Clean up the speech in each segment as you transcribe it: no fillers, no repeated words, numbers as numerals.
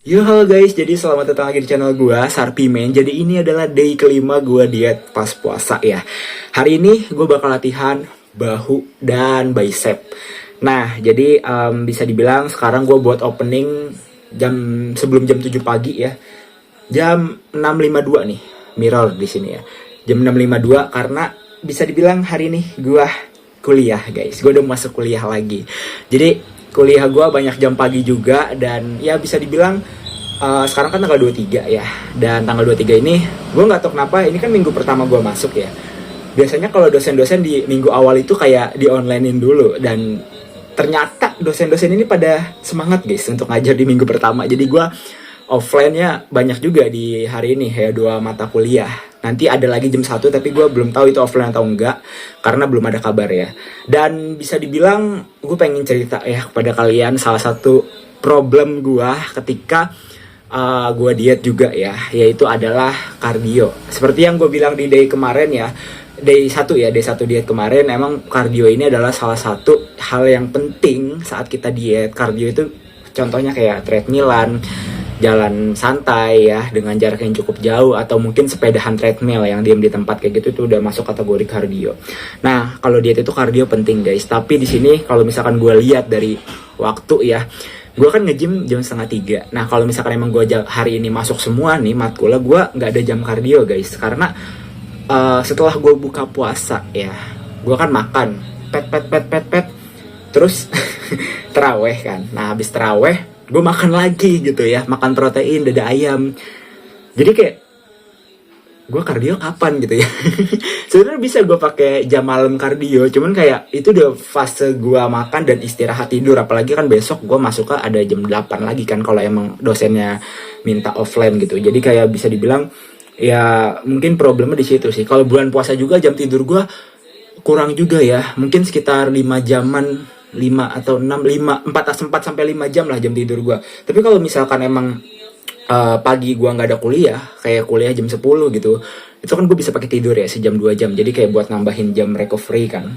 Yo halo guys, jadi selamat datang lagi di channel gua, Sarpimen. Jadi ini adalah day kelima gua diet pas puasa ya. Hari ini gue bakal latihan bahu dan bicep. Nah, jadi bisa dibilang sekarang gue buat opening sebelum jam 7 pagi ya. Jam 6.52 nih, mirror di sini ya. Jam 6.52 karena bisa dibilang hari ini gua kuliah guys. Gue udah masuk kuliah lagi. Jadi kuliah gue banyak jam pagi juga dan ya bisa dibilang sekarang kan tanggal 23 ya, dan tanggal 23 ini gue nggak tahu kenapa ini kan minggu pertama gue masuk ya. Biasanya kalau dosen-dosen di minggu awal itu kayak di onlinein dulu, dan ternyata dosen-dosen ini pada semangat guys untuk ngajar di minggu pertama. Jadi gue offline-nya banyak juga di hari ini ya, 2 mata kuliah. Nanti ada lagi jam 1 tapi gue belum tahu itu offline atau enggak karena belum ada kabar ya. Dan bisa dibilang gue pengen cerita ya kepada kalian salah satu problem gue ketika gue diet juga ya, yaitu adalah kardio. Seperti yang gue bilang di day kemarin ya, day 1 diet kemarin, emang kardio ini adalah salah satu hal yang penting saat kita diet. Kardio itu contohnya kayak treadmillan, jalan santai ya dengan jarak yang cukup jauh, atau mungkin sepedahan treadmill yang diam di tempat kayak gitu, itu udah masuk kategori kardio. Nah, kalau diet itu kardio penting guys. Tapi di sini kalau misalkan gue lihat dari waktu ya, gue kan nge-gym jam 2:30. Nah, kalau misalkan emang gue hari ini masuk semua nih matkulnya, gue nggak ada jam kardio guys, karena setelah gue buka puasa ya, gue kan makan pet terus teraweh kan. Nah, habis teraweh gue makan lagi gitu ya, makan protein dada ayam. Jadi kayak gue kardio kapan gitu ya. Sebenarnya bisa gue pakai jam malam kardio, cuman kayak itu udah fase gue makan dan istirahat tidur. Apalagi kan besok gue masuk ada jam 8 lagi kan kalau emang dosennya minta offline gitu. Jadi kayak bisa dibilang ya mungkin problemnya di situ sih. Kalau bulan puasa juga jam tidur gue kurang juga ya, mungkin sekitar 5 jaman, 5 atau 6, 5, 4 sampai 5 jam lah jam tidur gue. Tapi kalau misalkan emang pagi gue nggak ada kuliah, kayak kuliah jam 10 gitu, itu kan gue bisa pakai tidur ya sejam 2 jam, jadi kayak buat nambahin jam recovery kan.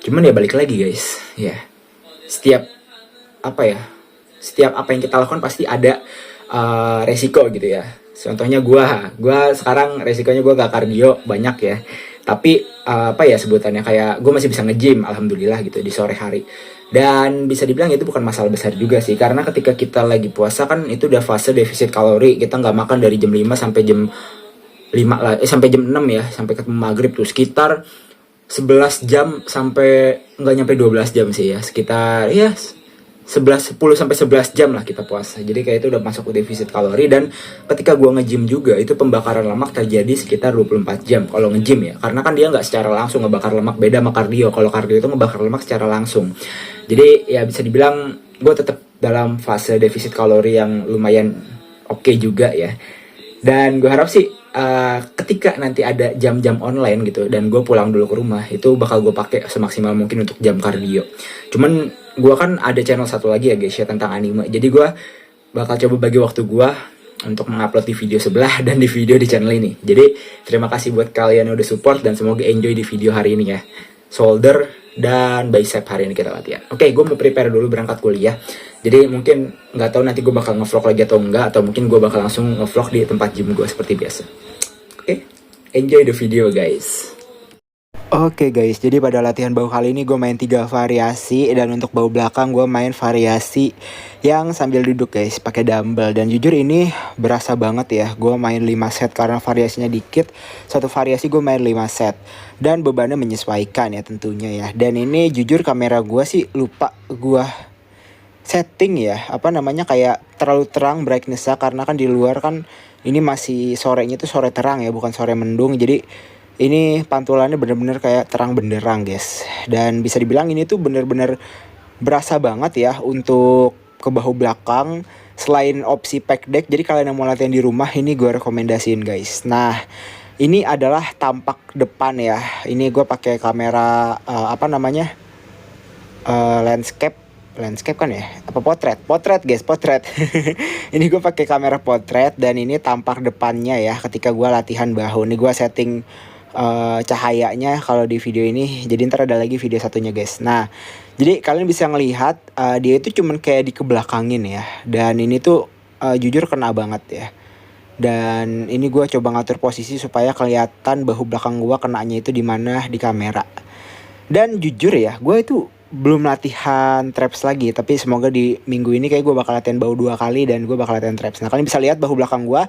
Cuman ya balik lagi guys ya, setiap setiap apa yang kita lakukan pasti ada resiko gitu ya. Contohnya gue sekarang resikonya gue gak kardio banyak ya, tapi sebutannya kayak gue masih bisa nge-gym alhamdulillah gitu di sore hari. Dan bisa dibilang itu bukan masalah besar juga sih, karena ketika kita lagi puasa kan itu udah fase defisit kalori. Kita nggak makan dari jam 5 sampai jam 5 lah, sampai jam 6 ya, sampai ketemu maghrib tuh sekitar 11 jam, sampai nggak nyampe 12 jam sih ya, sekitar ya 10 sampai 11 jam lah kita puasa. Jadi kayak itu udah masuk ke defisit kalori. Dan ketika gua nge-gym juga, itu pembakaran lemak terjadi sekitar 24 jam kalau nge-gym ya, karena kan dia nggak secara langsung ngebakar lemak, beda sama kardio. Kalau kardio itu ngebakar lemak secara langsung. Jadi ya bisa dibilang gue tetap dalam fase defisit kalori yang lumayan oke juga ya. Dan gue harap sih ketika nanti ada jam-jam online gitu dan gue pulang dulu ke rumah, itu bakal gue pakai semaksimal mungkin untuk jam kardio. Cuman gue kan ada channel satu lagi ya guys ya, tentang anime. Jadi gue bakal coba bagi waktu gue untuk mengupload di video sebelah dan di video di channel ini. Jadi terima kasih buat kalian yang udah support, dan semoga enjoy di video hari ini ya. Shoulder dan bicep hari ini kita latihan. Oke, gue mau prepare dulu berangkat kuliah. Jadi mungkin nggak tahu nanti gue bakal ngevlog lagi atau enggak, atau mungkin gue bakal langsung ngevlog di tempat gym gue seperti biasa. Oke, enjoy the video guys. Oke guys, jadi pada latihan bahu kali ini gue main 3 variasi, dan untuk bahu belakang gue main variasi yang sambil duduk guys, pakai dumbbell. Dan jujur ini berasa banget ya, gue main 5 set karena variasinya dikit. Satu variasi gue main 5 set, dan bebannya menyesuaikan ya tentunya ya. Dan ini jujur kamera gue sih lupa gue setting ya, kayak terlalu terang brightness-nya, karena kan di luar kan ini masih sorenya itu sore terang ya, bukan sore mendung. Jadi ini pantulannya bener-bener kayak terang benderang guys. Dan bisa dibilang ini tuh bener-bener berasa banget ya untuk ke bahu belakang. Selain opsi pack deck, jadi kalian yang mau latihan di rumah, ini gue rekomendasiin guys. Nah, ini adalah tampak depan ya. Ini gue pakai kamera landscape kan ya, apa potret guys, potret. Ini gue pakai kamera potret, dan ini tampak depannya ya ketika gue latihan bahu. Ini gue setting cahayanya kalau di video ini, jadi ntar ada lagi video satunya guys. Nah, jadi kalian bisa ngelihat dia itu cuman kayak dikebelakangin ya, dan ini tuh jujur kena banget ya. Dan ini gue coba ngatur posisi supaya kelihatan bahu belakang gue kenanya itu di mana di kamera. Dan jujur ya, gue itu belum latihan traps lagi, tapi semoga di minggu ini kayak gue bakal latihan bahu 2 kali dan gue bakal latihan traps. Nah, kalian bisa lihat bahu belakang gue,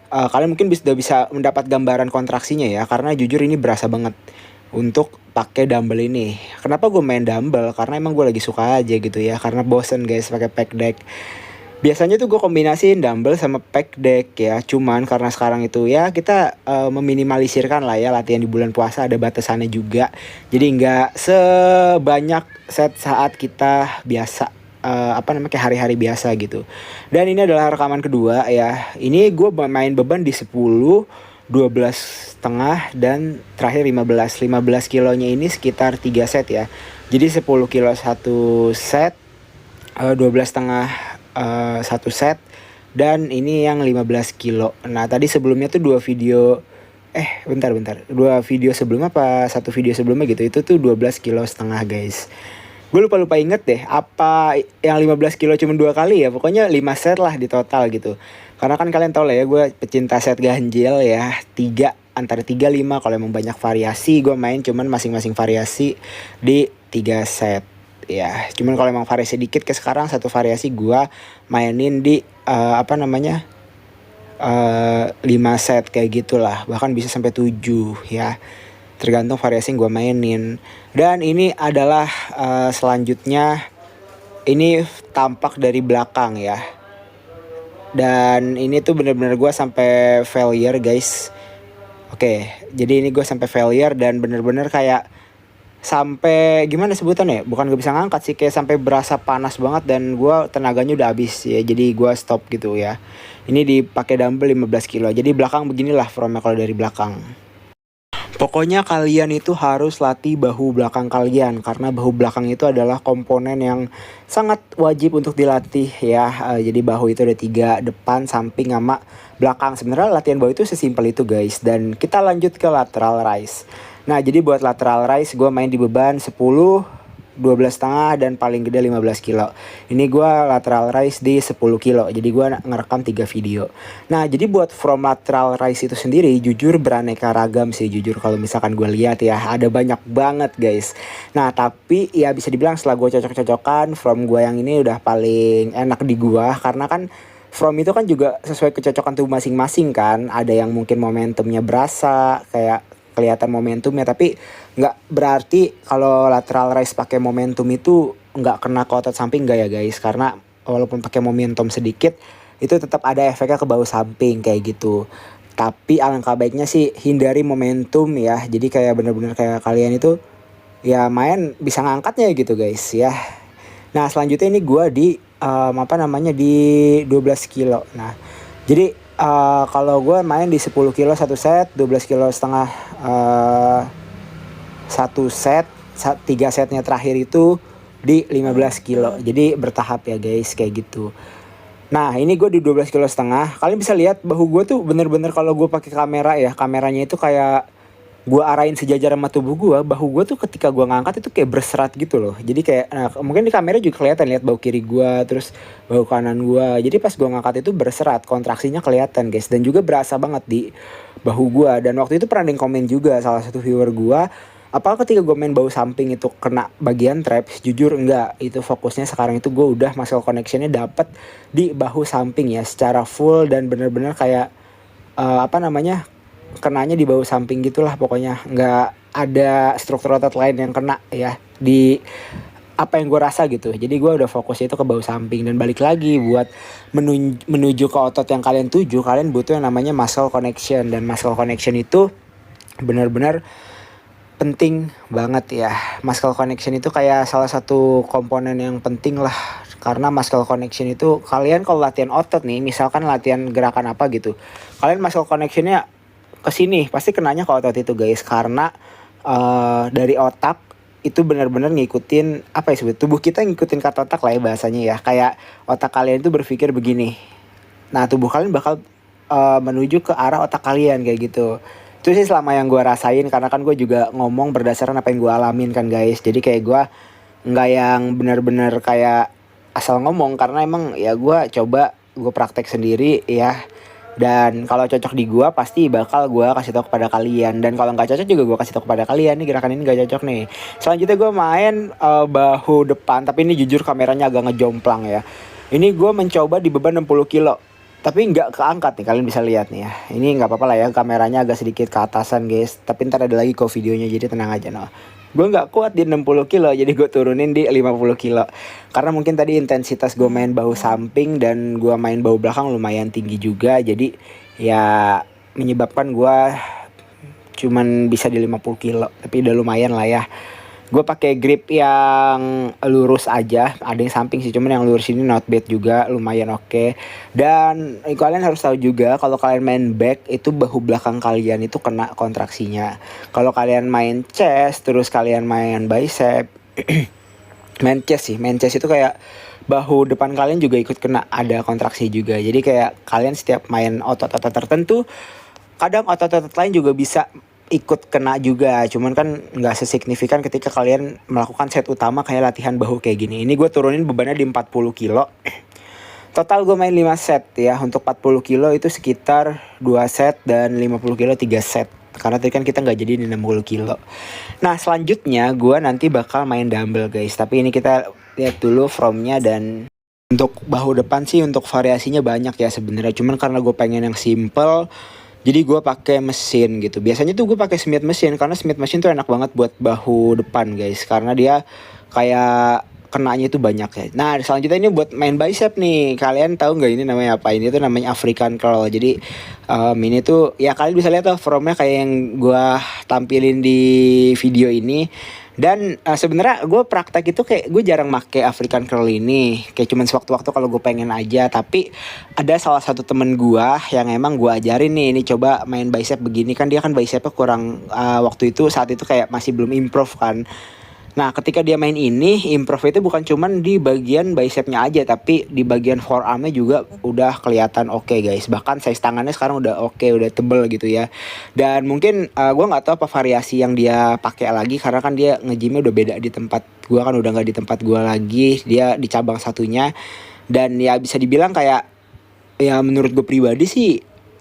kalian mungkin bisa mendapat gambaran kontraksinya ya, karena jujur ini berasa banget untuk pakai dumbbell ini. Kenapa gue main dumbbell? Karena emang gue lagi suka aja gitu ya, karena bosen guys pakai pec deck. Biasanya tuh gue kombinasiin dumbbell sama pec deck ya. Cuman karena sekarang itu ya kita meminimalisirkan lah ya, latihan di bulan puasa ada batasannya juga. Jadi nggak sebanyak set saat kita biasa kayak hari-hari biasa gitu. Dan ini adalah rekaman kedua ya. Ini gue main beban di 10, 12 setengah dan terakhir 15 kilonya ini sekitar 3 set ya. Jadi 10 kilo 1 set, 12 setengah 1 set, dan ini yang 15 kilo. Nah tadi sebelumnya tuh 2 video bentar 2 video sebelumnya apa 1 video sebelumnya gitu, itu tuh 12 kilo setengah guys. Gue lupa inget deh apa yang 15 kilo cuma 2 kali ya. Pokoknya 5 set lah di total gitu. Karena kan kalian tau lah ya, gue pecinta set ganjil ya, antara 3 5. Kalau emang banyak variasi gue main cuman masing-masing variasi di 3 set ya. Cuman kalau emang variasi dikit ke sekarang satu variasi gue mainin di 5 set kayak gitulah, bahkan bisa sampai 7 ya, tergantung variasi yang gue mainin. Dan ini adalah selanjutnya, ini tampak dari belakang ya. Dan ini tuh bener-bener gue sampai failure guys. Oke, jadi ini gue sampai failure dan bener-bener kayak sampai gimana sebutannya, bukan gak bisa ngangkat sih, kayak sampai berasa panas banget dan gue tenaganya udah habis ya. Jadi gue stop gitu ya. Ini dipakai dumbbell 15 kilo. Jadi belakang beginilah formnya kalau dari belakang. Pokoknya kalian itu harus latih bahu belakang kalian, karena bahu belakang itu adalah komponen yang sangat wajib untuk dilatih ya. Jadi bahu itu ada 3, depan, samping, sama belakang. Sebenarnya latihan bahu itu sesimpel itu guys. Dan kita lanjut ke lateral raise. Nah jadi buat lateral raise gue main di beban 10, 12 setengah dan paling gede 15 kilo. Ini gue lateral raise di 10 kilo. Jadi gue ngerekam 3 video. Nah jadi buat from lateral raise itu sendiri jujur beraneka ragam sih jujur. Kalau misalkan gue lihat ya ada banyak banget guys. Nah tapi ya bisa dibilang setelah gue cocok-cocokan, from gue yang ini udah paling enak di gue. Karena kan from itu kan juga sesuai kecocokan tubuh masing-masing kan. Ada yang mungkin momentumnya berasa kayak kelihatan momentumnya, tapi nggak berarti kalau lateral raise pakai momentum itu nggak kena ke otot samping, nggak ya guys. Karena walaupun pakai momentum sedikit itu tetap ada efeknya ke bahu samping kayak gitu. Tapi alangkah baiknya sih hindari momentum ya. Jadi kayak bener-bener kayak kalian itu ya main bisa ngangkatnya gitu guys ya. Nah selanjutnya ini gue di di 12 kilo. Nah jadi kalau gue main di 10 kilo 1 set, 12 kilo setengah 1 set, 3 setnya terakhir itu di 15 kilo. Jadi bertahap ya guys kayak gitu. Nah ini gue di 12 kilo setengah. Kalian bisa lihat bahu gue tuh bener-bener kalau gue pakai kamera ya, kameranya itu kayak gue arahin sejajar sama tubuh gue. Bahu gue tuh ketika gue ngangkat itu kayak berserat gitu loh. Jadi kayak mungkin di kamera juga kelihatan, lihat bahu kiri gue terus bahu kanan gue. Jadi pas gue ngangkat itu berserat, kontraksinya kelihatan guys. Dan juga berasa banget di bahu gue. Dan waktu itu pernah ada yang komen juga salah satu viewer gue, apakah ketika gue main bahu samping itu kena bagian traps? Jujur enggak, itu fokusnya sekarang itu gue udah muscle connectionnya dapet di bahu samping ya secara full. Dan bener-bener kayak kenanya di bahu samping gitulah. Pokoknya nggak ada struktur otot lain yang kena ya di apa yang gue rasa gitu. Jadi gue udah fokusnya itu ke bahu samping. Dan balik lagi buat menuju ke otot yang kalian tuju, kalian butuh yang namanya muscle connection. Dan muscle connection itu benar-benar penting banget ya. Muscle connection itu kayak salah satu komponen yang penting lah. Karena muscle connection itu kalian kalau latihan otot nih, misalkan latihan gerakan apa gitu, kalian muscle connectionnya kesini pasti kenanya ke otot itu guys. Karena dari otak itu benar-benar ngikutin apa ya, sebut tubuh kita ngikutin kata otak lah ya bahasanya ya. Kayak otak kalian itu berpikir begini, nah tubuh kalian bakal menuju ke arah otak kalian kayak gitu. Itu sih selama yang gue rasain, karena kan gue juga ngomong berdasarkan apa yang gue alamin kan guys. Jadi kayak gue nggak yang benar-benar kayak asal ngomong, karena emang ya gue coba gue praktek sendiri ya. Dan kalau cocok di gue pasti bakal gue kasih tahu kepada kalian. Dan kalau nggak cocok juga gue kasih tahu kepada kalian, nih gerakan ini nggak cocok nih. Selanjutnya gue main bahu depan, tapi ini jujur kameranya agak ngejomplang ya. Ini gue mencoba di beban 60 kilo. Tapi nggak keangkat nih, kalian bisa lihat nih ya. Ini nggak apa-apa lah ya, kameranya agak sedikit ke atasan guys. Tapi ntar ada lagi kok videonya, jadi tenang aja no. Gue nggak kuat di 60 kilo, jadi gue turunin di 50 kilo. Karena mungkin tadi intensitas gue main bahu samping dan gue main bahu belakang lumayan tinggi juga. Jadi ya menyebabkan gue cuman bisa di 50 kilo. Tapi udah lumayan lah ya. Gue pakai grip yang lurus aja, ada yang samping sih, cuman yang lurus ini not bad juga, lumayan oke. Dan kalian harus tahu juga kalau kalian main back itu bahu belakang kalian itu kena kontraksinya. Kalau kalian main chest terus kalian main bicep, main chest itu kayak bahu depan kalian juga ikut kena, ada kontraksi juga. Jadi kayak kalian setiap main otot-otot tertentu, kadang otot-otot lain juga bisa ikut kena juga, cuman kan nggak sesignifikan ketika kalian melakukan set utama kayak latihan bahu kayak gini. Ini gue turunin bebannya di 40 kilo. Total gue main 5 set ya. Untuk 40 kilo itu sekitar 2 set dan 50 kilo 3 set. Karena tadi kan kita nggak jadi di 60 kilo. Nah selanjutnya gue nanti bakal main dumbbell guys. Tapi ini kita lihat dulu formnya. Dan untuk bahu depan sih untuk variasinya banyak ya sebenarnya. Cuman karena gue pengen yang simple, jadi gue pakai mesin gitu. Biasanya tuh gue pakai Smith mesin karena Smith mesin tuh enak banget buat bahu depan guys. Karena dia kayak kenanya itu banyak ya. Nah selanjutnya ini buat main bicep nih. Kalian tahu nggak ini namanya apa? Ini tuh namanya African curl. Jadi ini tuh ya kalian bisa lihat tuh formnya kayak yang gue tampilin di video ini. Dan sebenarnya gue praktek itu kayak gue jarang make African curl ini, kayak cuman sewaktu-waktu kalau gue pengen aja. Tapi ada salah satu temen gue yang emang gue ajarin nih, ini coba main bicep begini. Kan dia kan bicepnya kurang waktu itu, saat itu kayak masih belum improve kan. Nah ketika dia main ini, improve itu bukan cuman di bagian bicepnya aja, tapi di bagian forearmnya juga udah kelihatan oke guys. Bahkan size tangannya sekarang udah oke, udah tebel gitu ya. Dan mungkin gue nggak tahu apa variasi yang dia pakai lagi, karena kan dia nge-gymnya udah beda di tempat gue, kan udah nggak di tempat gue lagi, dia di cabang satunya. Dan ya bisa dibilang kayak ya menurut gue pribadi sih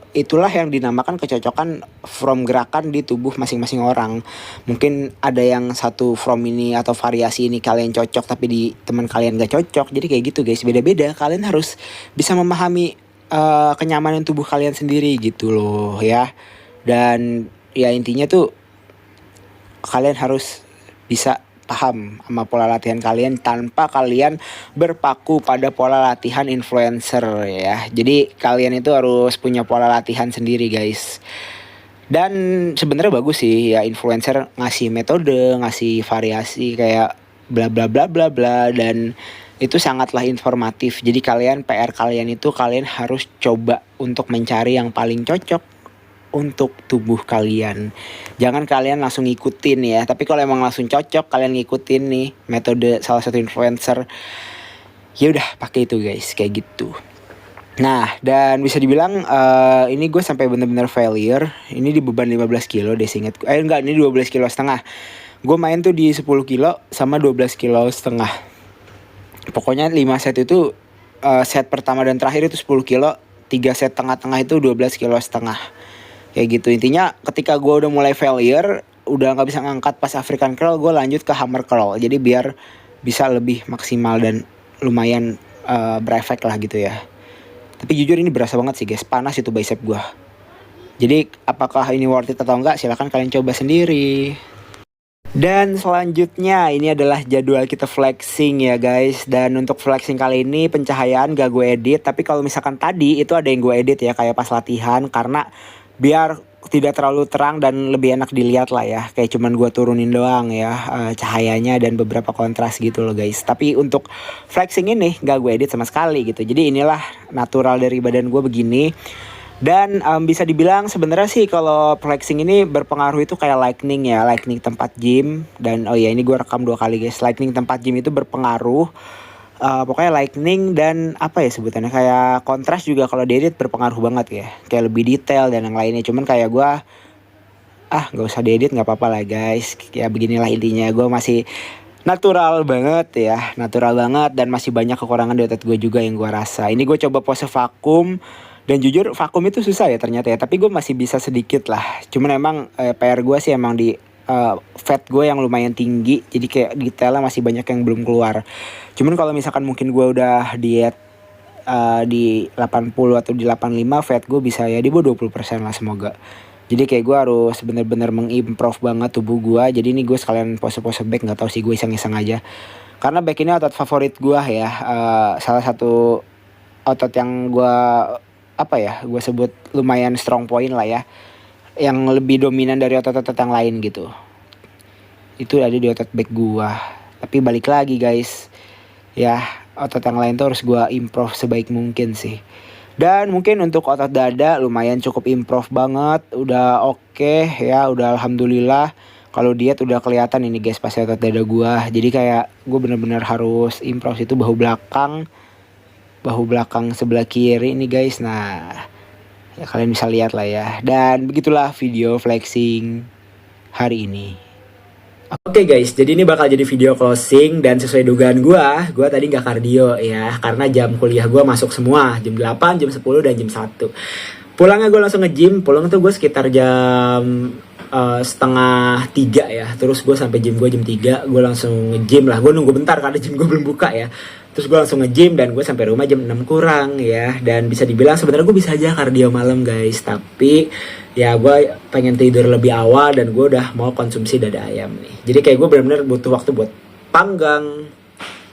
itulah yang dinamakan kecocokan from gerakan di tubuh masing-masing orang. Mungkin ada yang satu from ini atau variasi ini kalian cocok tapi di teman kalian gak cocok. Jadi kayak gitu guys, beda-beda. Kalian harus bisa memahami kenyamanan tubuh kalian sendiri gitu loh ya. Dan ya intinya tuh kalian harus bisa paham sama pola latihan kalian tanpa kalian berpaku pada pola latihan influencer ya. Jadi kalian itu harus punya pola latihan sendiri guys. Dan sebenarnya bagus sih ya influencer ngasih metode, ngasih variasi kayak bla bla bla bla bla, dan itu sangatlah informatif. Jadi kalian PR kalian itu kalian harus coba untuk mencari yang paling cocok untuk tubuh kalian. Jangan kalian langsung ngikutin ya. Tapi kalau emang langsung cocok kalian ngikutin nih metode salah satu influencer, ya udah pakai itu guys, kayak gitu. Nah dan bisa dibilang ini gue sampai bener-bener failure. Ini di beban 15 kilo deh seinget gue. Enggak, ini 12 kilo setengah. Gue main tuh di 10 kilo sama 12 kilo setengah. Pokoknya 5 set itu set pertama dan terakhir itu 10 kilo, 3 set tengah-tengah itu 12 kilo setengah. Kayak gitu. Intinya ketika gue udah mulai failure, udah gak bisa ngangkat pas African curl, gue lanjut ke hammer curl. Jadi biar bisa lebih maksimal dan lumayan berefek lah gitu ya. Tapi jujur ini berasa banget sih guys, panas itu bicep gue. Jadi apakah ini worth it atau enggak, silahkan kalian coba sendiri. Dan selanjutnya ini adalah jadwal kita flexing ya guys. Dan untuk flexing kali ini pencahayaan gak gue edit. Tapi kalau misalkan tadi itu ada yang gue edit ya, kayak pas latihan, karena biar tidak terlalu terang dan lebih enak dilihat lah ya. Kayak cuman gue turunin doang ya cahayanya dan beberapa kontras gitu loh guys. Tapi untuk flexing ini gak gue edit sama sekali gitu. Jadi inilah natural dari badan gue begini. Dan bisa dibilang sebenarnya sih kalau flexing ini berpengaruh itu kayak lightning ya, lightning tempat gym. Dan oh ya ini gue rekam 2 kali guys, lightning tempat gym itu berpengaruh. Pokoknya lightning dan apa ya sebutannya, kayak kontras juga kalau diedit berpengaruh banget ya, kayak lebih detail dan yang lainnya. Cuman kayak gue nggak usah diedit nggak apa-apa lah guys, ya beginilah intinya. Gue masih natural banget ya, natural banget, dan masih banyak kekurangan di otot gue juga yang gue rasa. Ini gue coba pose vakum, dan jujur vakum itu susah ya ternyata ya, tapi gue masih bisa sedikit lah. Cuman emang PR gue sih emang di fat gue yang lumayan tinggi, jadi kayak detailnya masih banyak yang belum keluar. Cuman kalau misalkan mungkin gue udah diet di 80 atau di 85, fat gue bisa ya di bawah 20% lah semoga. Jadi kayak gue harus bener-bener mengimprove banget tubuh gue. Jadi ini gue sekalian pose-pose back, nggak tahu sih, gue iseng-iseng aja. Karena back ini otot favorit gue ya. Salah satu otot yang gue gue sebut lumayan strong point lah ya. Yang lebih dominan dari otot-otot yang lain gitu. Itu ada di otot back gue. Tapi balik lagi guys, ya otot yang lain tuh harus gue improve sebaik mungkin sih. Dan mungkin untuk otot dada lumayan cukup improve banget. Udah oke ya, udah alhamdulillah. Kalau diet udah kelihatan ini guys pas otot dada gua. Jadi kayak gue bener-bener harus improve itu bahu belakang sebelah kiri ini guys. Nah, ya kalian bisa lihat lah ya. Dan begitulah video flexing hari ini. Oke guys, jadi ini bakal jadi video closing, dan sesuai dugaan gue tadi nggak kardio ya, karena jam kuliah gue masuk semua, jam 8, jam 10, dan jam 1. Pulangnya gue langsung nge-gym, pulang tuh gue sekitar jam setengah 3 ya, terus gue sampai gym gue jam 3, gue langsung nge-gym lah, gue nunggu bentar karena gym gue belum buka ya. Terus gue langsung nge-gym dan gue sampai rumah jam 6 kurang ya, dan bisa dibilang sebenarnya gue bisa aja kardio malam guys, tapi ya gue pengen tidur lebih awal dan gue udah mau konsumsi dada ayam nih. Jadi kayak gue benar-benar butuh waktu buat panggang,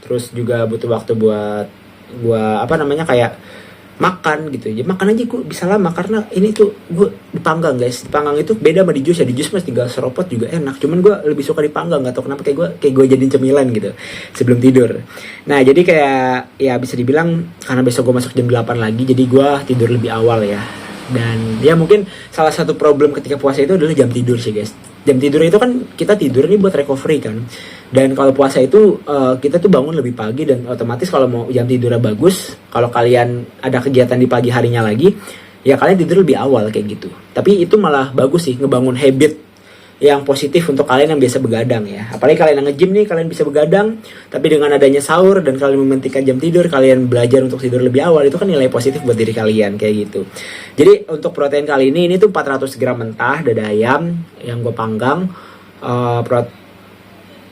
terus juga butuh waktu buat kayak makan gitu. Ya makan aja gue bisa lama karena ini tuh gue dipanggang guys. Dipanggang itu beda sama di jus ya. Di jus mas tinggal seropot juga enak. Cuman gue lebih suka dipanggang, gak tau kenapa, kayak gue jadiin cemilan gitu sebelum tidur. Nah jadi kayak ya bisa dibilang karena besok gue masuk jam 8 lagi, jadi gue tidur lebih awal ya. Dan ya mungkin salah satu problem ketika puasa itu adalah jam tidur sih guys. Jam tidur itu kan kita tidur ini buat recovery kan. Dan kalau puasa itu kita tuh bangun lebih pagi, dan otomatis kalau mau jam tidurnya bagus, kalau kalian ada kegiatan di pagi harinya lagi, ya kalian tidur lebih awal kayak gitu. Tapi itu malah bagus sih, ngebangun habit yang positif untuk kalian yang biasa begadang ya. Apalagi kalian yang nge-gym nih, kalian bisa begadang, tapi dengan adanya sahur dan kalian mementingkan jam tidur, kalian belajar untuk tidur lebih awal, itu kan nilai positif buat diri kalian kayak gitu. Jadi untuk protein kali ini tuh 400 gram mentah dada ayam yang gue panggang.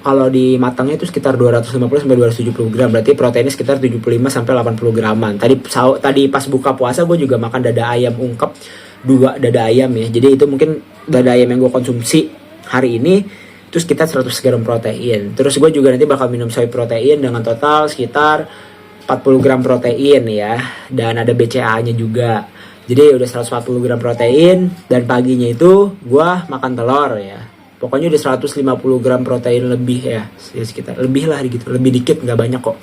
Kalau di matangnya itu sekitar 250 sampai 270 gram, berarti proteinnya sekitar 75 sampai 80 graman. Tadi pas buka puasa gue juga makan dada ayam ungkep, 2 dada ayam ya. Jadi itu mungkin dada ayam yang gue konsumsi hari ini itu sekitar 100 gram protein. Terus gue juga nanti bakal minum soy protein dengan total sekitar 40 gram protein ya. Dan ada BCAA-nya juga. Jadi udah 140 gram protein. Dan paginya itu gue makan telur ya. Pokoknya udah 150 gram protein lebih ya. Sekitar lebih lah gitu. Lebih dikit, gak banyak kok.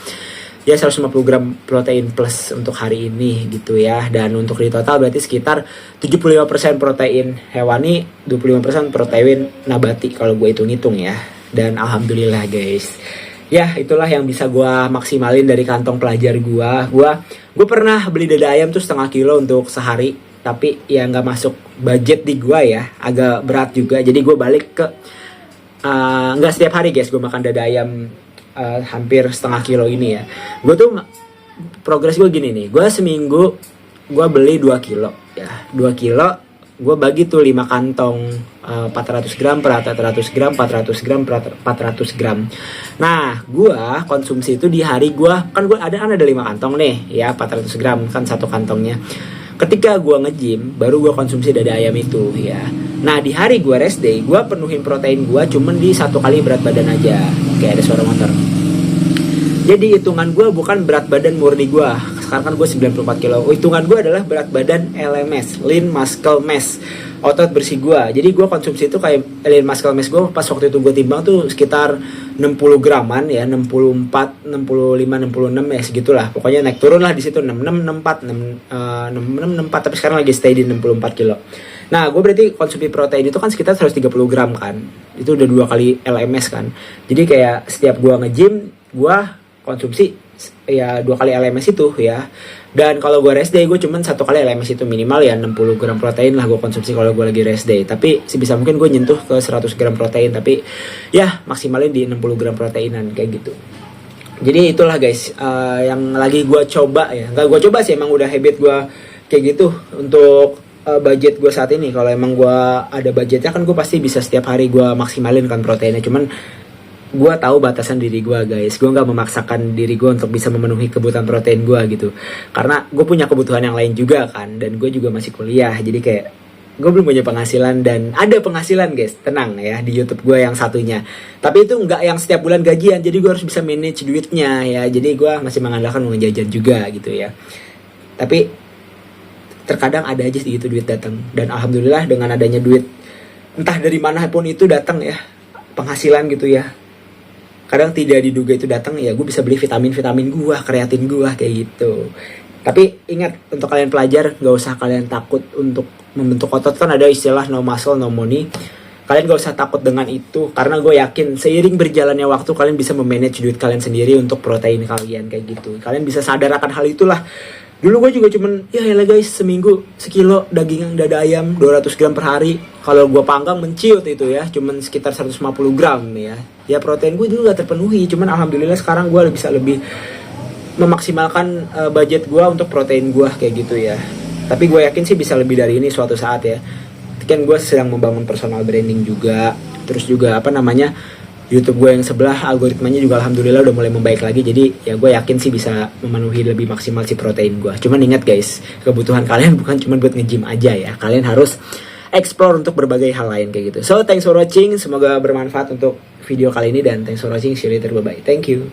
Ya 150 gram protein plus untuk hari ini gitu ya. Dan untuk di total berarti sekitar 75% protein hewani, 25% protein nabati kalau gue hitung-hitung ya. Dan alhamdulillah guys, ya itulah yang bisa gue maksimalin dari kantong pelajar gue. Gue pernah beli dada ayam tuh 0,5 kilo untuk sehari, tapi ya nggak masuk budget di gue ya, agak berat juga. Jadi gue balik ke nggak setiap hari guys gue makan dada ayam hampir 0,5 kilo ini ya. Gue tuh progres gue gini nih, gue seminggu gue beli 2 kilo ya, 2 kilo gue bagi tuh 5 kantong, 400 gram per 400 gram, 400 gram per 400 gram. Nah gue konsumsi itu di hari gue, kan gue ada 5 kantong nih ya, 400 gram kan satu kantongnya. Ketika gue nge-gym baru gue konsumsi dada ayam itu ya. Nah di hari gue rest day, gue penuhin protein gue cuman di 1 kali berat badan aja. Kayak ada suara motor. Jadi hitungan gue bukan berat badan murni gue. Sekarang kan gue 94 kilo. Hitungan gue adalah berat badan LMS, Lean Muscle Mass, otot bersih gue. Jadi gue konsumsi itu kayak Lean Muscle Mass gue pas waktu itu gue timbang tuh sekitar 60 graman ya, 64, 65, 66 ya segitulah. Pokoknya naik turun lah di situ 66, 64, 66, 64, tapi sekarang lagi stay di 64 kilo. Nah, gue berarti konsumsi protein itu kan sekitar 130 gram kan. Itu udah 2 kali LMS kan. Jadi kayak setiap gue nge-gym, gue konsumsi ya 2 kali LMS itu ya. Dan kalau gue rest day, gue cuman satu kali LMS itu minimal ya 60 gram protein lah gue konsumsi kalau gue lagi rest day. Tapi sebisa mungkin gue nyentuh ke 100 gram protein, tapi ya maksimalin di 60 gram proteinan kayak gitu. Jadi itulah guys, yang lagi gue coba ya. Nggak gue coba sih, emang udah habit gue kayak gitu untuk budget gue saat ini. Kalau emang gue ada budgetnya kan gue pasti bisa setiap hari gue maksimalin kan proteinnya. Cuman gue tahu batasan diri gue guys, gue nggak memaksakan diri gue untuk bisa memenuhi kebutuhan protein gue gitu, karena gue punya kebutuhan yang lain juga kan, dan gue juga masih kuliah, jadi kayak gue belum punya penghasilan. Dan ada penghasilan guys, tenang ya, di YouTube gue yang satunya, tapi itu nggak yang setiap bulan gajian, jadi gue harus bisa manage duitnya ya, jadi gue masih mengandalkan uang jajan juga gitu ya. Tapi terkadang ada aja gitu duit datang, dan alhamdulillah dengan adanya duit entah dari mana pun itu datang ya, penghasilan gitu ya, kadang tidak diduga itu datang ya, gue bisa beli vitamin gue, kreatin gue kayak gitu. Tapi ingat, untuk kalian pelajar gak usah kalian takut untuk membentuk otot, kan ada istilah no muscle no money. Kalian gak usah takut dengan itu, karena gue yakin seiring berjalannya waktu kalian bisa memanage duit kalian sendiri untuk protein kalian kayak gitu. Kalian bisa sadar akan hal itulah. Dulu gue juga cuman ya guys, seminggu sekilo daging dada ayam 200 gram per hari. Kalau gue panggang menciut itu ya, cuman sekitar 150 gram ya. Ya protein gue dulu gak terpenuhi, cuman alhamdulillah sekarang gue bisa lebih memaksimalkan budget gue untuk protein gue kayak gitu ya. Tapi gue yakin sih bisa lebih dari ini suatu saat ya. Kan gue sedang membangun personal branding juga, terus juga YouTube gue yang sebelah algoritmanya juga alhamdulillah udah mulai membaik lagi. Jadi ya gue yakin sih bisa memenuhi lebih maksimal si protein gue. Cuman ingat guys, kebutuhan kalian bukan cuma buat nge-gym aja ya, kalian harus explore untuk berbagai hal lain kayak gitu. So thanks for watching, semoga bermanfaat untuk video kali ini, dan thanks for watching, see you later, bye bye, thank you.